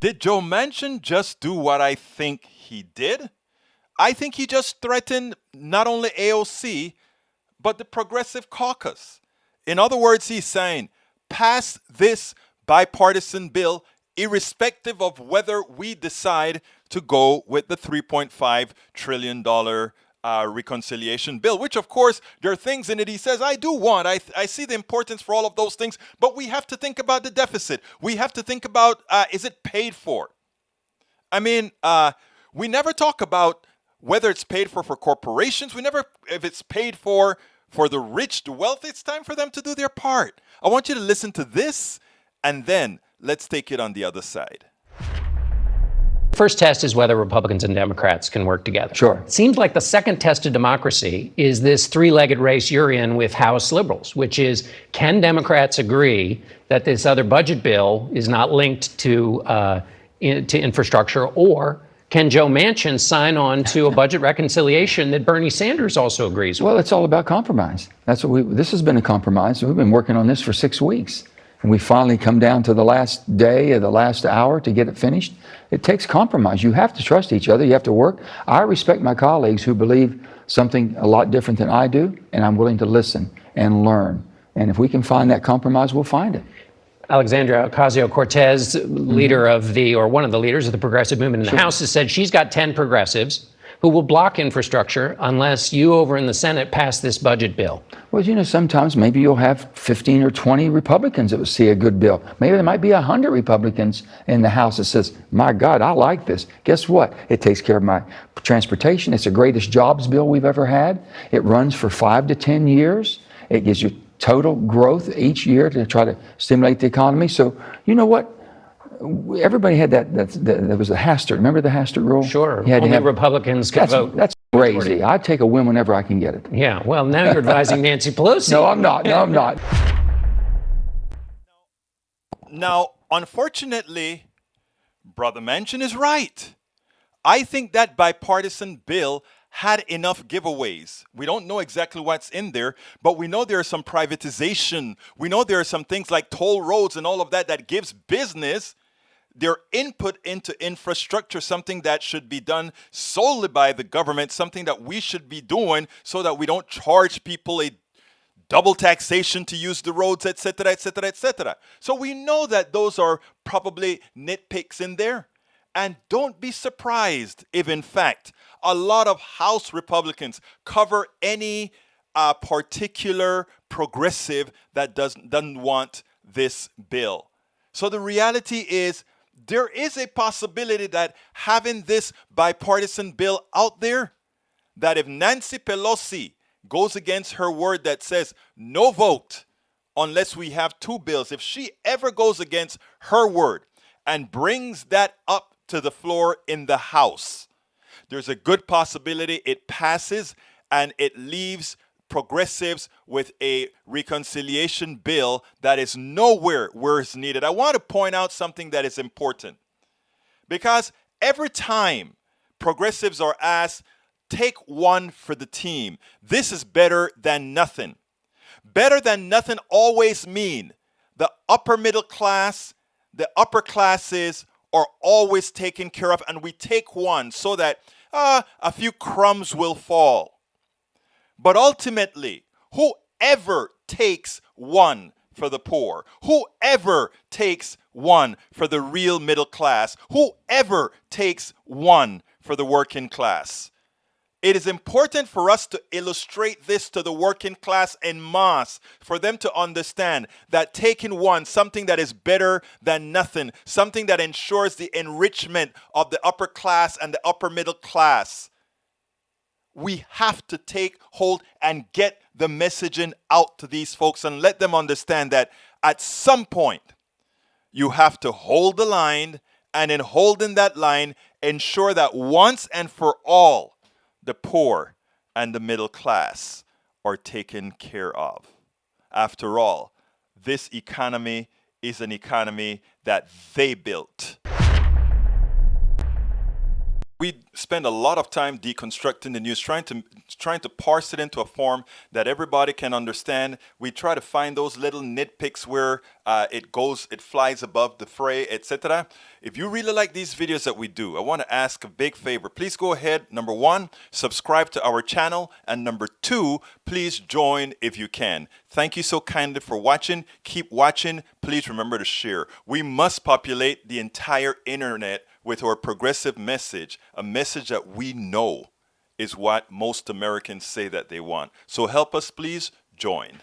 Did Joe Manchin just do what I think he did? I think he just threatened not only AOC, but the Progressive Caucus. In other words, he's saying, pass this bipartisan bill irrespective of whether we decide to go with the $3.5 trillion reconciliation bill, which, of course, there are things in it he says I do want. I see the importance for all of those things, but we have to think about the deficit. We have to think about, is it paid for? I mean, we never talk about whether it's paid for corporations. We never, if it's paid for the rich, the wealthy. It's time for them to do their part. I want you to listen to this, and then let's take it on the other side. First test is whether Republicans and Democrats can work together. Sure. It seems like the second test of democracy is this three-legged race you're in with House liberals, which is, can Democrats agree that this other budget bill is not linked to infrastructure, or can Joe Manchin sign on to a budget reconciliation that Bernie Sanders also agrees with? Well, it's all about compromise. This has been a compromise. We've been working on this for 6 weeks. And we finally come down to the last day or the last hour to get it finished. It takes compromise. You have to trust each other. You have to work. I respect my colleagues who believe something a lot different than I do, and I'm willing to listen and learn. And if we can find that compromise, we'll find it. Alexandria Ocasio-Cortez, leader of one of the leaders of the progressive movement in the House, has said she's got 10 progressives who will block infrastructure unless you over in the Senate pass this budget bill. Well, sometimes maybe you'll have 15 or 20 Republicans that will see a good bill. Maybe there might be 100 Republicans in the House that says, my God, I like this. Guess what? It takes care of my transportation. It's the greatest jobs bill we've ever had. It runs for 5 to 10 years. It gives you total growth each year to try to stimulate the economy. So, you know what? Everybody had that was a Hastert. Remember the Hastert rule? Sure. Only Republicans can vote. That's crazy. I'd take a win whenever I can get it. Yeah. Well, now you're advising Nancy Pelosi. No, I'm not. Now, unfortunately, Brother Manchin is right. I think that bipartisan bill had enough giveaways. We don't know exactly what's in there, but we know there is some privatization. We know there are some things like toll roads and all of that gives business their input into infrastructure, something that should be done solely by the government, something that we should be doing so that we don't charge people a double taxation to use the roads, et cetera, et cetera, et cetera. So we know that those are probably nitpicks in there. And don't be surprised if, in fact, a lot of House Republicans cover any particular progressive that doesn't want this bill. So the reality is there is a possibility that having this bipartisan bill out there, that if Nancy Pelosi goes against her word that says no vote unless we have two bills, if she ever goes against her word and brings that up to the floor in the House, there's a good possibility it passes and it leaves progressives with a reconciliation bill that is nowhere where it's needed. I want to point out something that is important, because every time progressives are asked, take one for the team, this is better than nothing. Better than nothing always mean the upper middle class, the upper classes are always taken care of, and we take one so that a few crumbs will fall. But ultimately, whoever takes one for the poor, whoever takes one for the real middle class, whoever takes one for the working class, it is important for us to illustrate this to the working class en masse, for them to understand that taking one, something that is better than nothing, something that ensures the enrichment of the upper class and the upper middle class, we have to take hold and get the messaging out to these folks and let them understand that at some point you have to hold the line, and in holding that line, ensure that once and for all, the poor and the middle class are taken care of. After all, this economy is an economy that they built. We spend a lot of time deconstructing the news, trying to parse it into a form that everybody can understand. We try to find those little nitpicks where it flies above the fray, etc. If you really like these videos that we do, I want to ask a big favor. Please go ahead. Number one, subscribe to our channel, and number two, please join if you can. Thank you so kindly for watching. Keep watching. Please remember to share. We must populate the entire internet with our progressive message, a message that we know is what most Americans say that they want. So help us, please join.